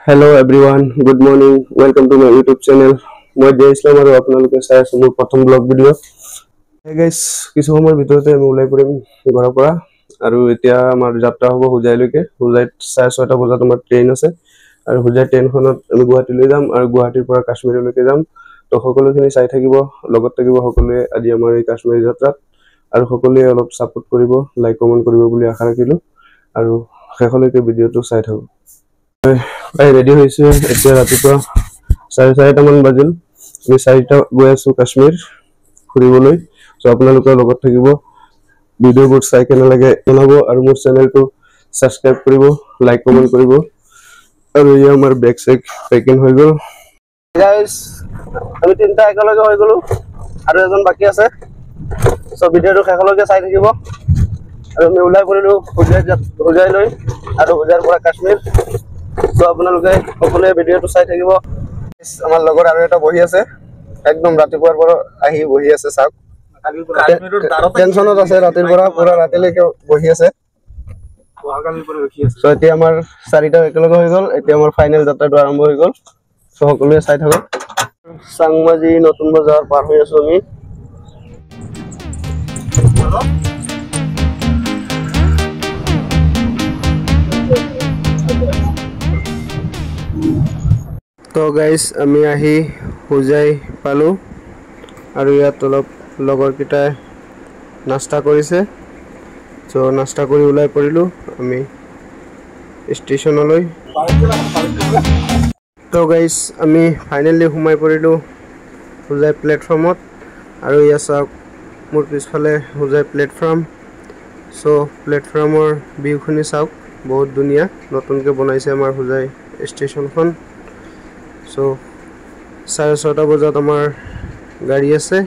Hello everyone, good morning. Welcome to my YouTube channel. মই J Islam আৰু আপোনালোকে চাই আছে মোৰ প্ৰথম ব্লগ ভিডিঅ'। Hey guys, কিছু সময়ৰ ভিতৰতে আমি ওলাই পৰিম ঘৰৰ পৰা আৰু এতিয়া আমাৰ যাত্ৰা হ'ব হুজাইলৈকে। হুজাইত 6:30 বজাত আমাৰ ট্ৰেইন আছে আৰু হুজাই ট্ৰেইনখনত আমি গুৱাহাটীলৈ যাম আৰু গুৱাহাটীৰ পৰা কাশ্মীৰলৈকে যাম। তো সকলোখিনি চাই থাকিব, লগত থাকিব সকলোৱে আজি আমাৰ এই কাশ্মীৰ যাত্ৰাত আৰু সকলোৱে অলপ সাপোৰ্ট কৰিব, লাইক কমেন্ট কৰিব বুলি আশা ৰাখিলো আৰু শেষলৈকে ভিডিঅ'টো চাই থাকক। ৰেডি হৈছে এতিয়া ৰাতিপুৱা 4:30 মান বাজিল আমি 4টা গৈ আছো কাশ্মীৰ ফুৰিবলৈ সো আপোনালোকৰ লগত থাকিব ভিডিঅ'বোৰ চাই কেনে লাগে জনাব আৰু মোৰ চেনেলটো সাবস্ক্ৰাইব কৰিব লাইক কমেন্ট কৰিব আৰু এই আমাৰ বেক চেক পেকিং হৈ গ'ল গাইস আমি তিনটা একেলগে হৈ গলো আৰু এজন বাকি আছে সো ভিডিঅ'টো শেষলৈকে চাই থাকিব আৰু আমি ওলাই পৰিলো হুজাইলৈ আৰু হুজাইৰ পৰা কাশ্মীৰ তো আপোনালোকে সকলোৱে ভিডিঅ'টো চাই থাকিব আমাৰ লগৰ আৰু এটা বহি আছে একদম ৰাতিপুৱাৰ পৰা আহি বহি আছে চাওক টেনচনত আছে ৰাতিৰ পৰা পুৰা ৰাতিলৈকে বহি আছে তো এতিয়া আমাৰ 4টা একেলগে হৈ গ'ল এতিয়া আমাৰ ফাইনেল যাত্ৰাটো আৰম্ভ হৈ গ'ল তো সকলোৱে চাই থাকক চাংমাজি নতুন বজাৰ পাৰ হৈ আছো আমি তো গাইস আমি আহি হুজাই পালো আৰু ইয়াত অলপ লগৰ কিটাই নাস্তা কৰিছে সো নাস্তা কৰি ওলাই পৰিলো আমি ষ্টেচনলৈ তো গাইস আমি ফাইনালি ঘুমাই পৰিলো হুজাই প্লেটফৰ্মত আৰু ইয়া চাওক মোৰ পিছফালে হুজাই প্লেটফৰ্ম সো প্লেটফৰ্মৰ ভিউখিনি চাওক বহুত ধুনীয়া নতুনকৈ বনাইছে আমাৰ হুজাই ষ্টেচনখন সো 6:30 বজাত আমাৰ গাড়ী আছে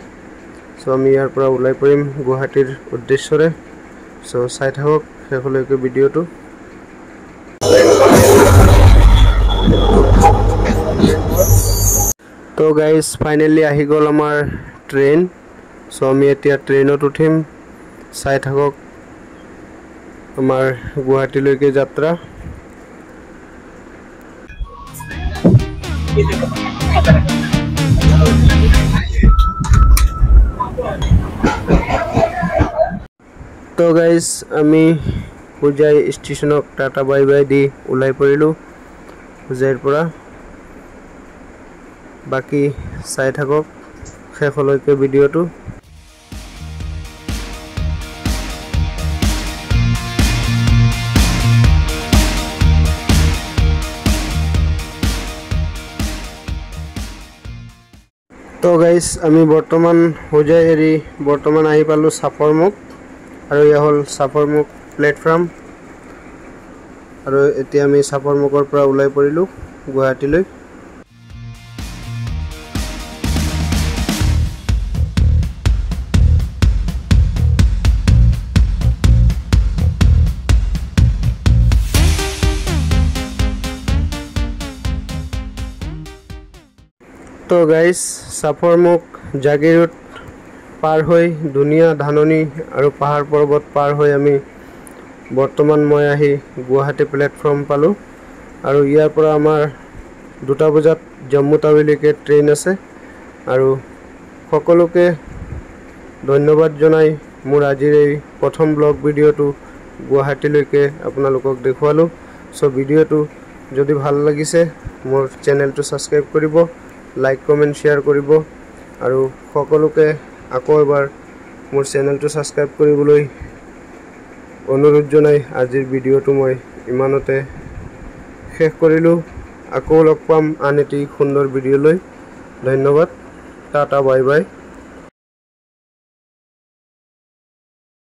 সো আমি ইয়াৰ পৰা ওলাই পৰিম গুৱাহাটীৰ উদ্দেশ্যৰে সো চাই থাকক শেষলৈকে ভিডিঅ'টো তো গাইস ফাইনালি আহি গ'ল আমাৰ ট্ৰেইন সো আমি এতিয়া ট্ৰেইনত উঠিম চাই থাকক আমাৰ গুৱাহাটীলৈকে যাত্ৰা তো গাইস আমি হুজাই ষ্টেচনক টাটা বাই বাই দি ওলাই পৰিলো হুজাইৰ পৰা বাকি চাই থাকক শেষলৈকে ভিডিঅ'টো তো গাইস আমি বৰ্তমান হুজাই এৰি বৰ্তমান আহি পালো সাফৰমুখ আৰু ইয়া হল সাফৰমুখ প্লেটফৰ্ম আৰু এতিয়া আমি সাফৰমুখৰ পৰা ওলাই পৰিলো গুৱাহাটীলৈ তো গাইস সাফৰমুখ জাগিৰোড পাৰ হৈ ধুনীয়া ধাননি আৰু পাহাৰ পৰ্বত পাৰ হৈ আমি বৰ্তমান মই আহি গুৱাহাটী প্লেটফৰ্ম পালো আৰু ইয়াৰ পৰা আমাৰ 2টা বজাত জম্মু টাৱিলৈকে ট্ৰেইন আছে আৰু সকলোকে ধন্যবাদ জনাই মোৰ আজিৰ এই প্ৰথম ব্লগ ভিডিঅ'টো গুৱাহাটীলৈকে আপোনালোকক দেখুৱালো সো ভিডিঅ'টো যদি ভাল লাগিছে মোৰ চেনেলটো সাবস্ক্ৰাইব কৰিব লাইক কমেন্ট শেয়াৰ কৰিব আৰু সকলোকে আকৌ এবাৰ মোৰ চেনেলটো সাবস্ক্ৰাইব কৰিবলৈ অনুৰোধ জনাই আজিৰ ভিডিঅ'টো মই ইমানতে শেষ কৰিলো আকৌ লগ পাম আন এটি সুন্দৰ ভিডিঅ'লৈ ধন্যবাদ টাটা বাই বাই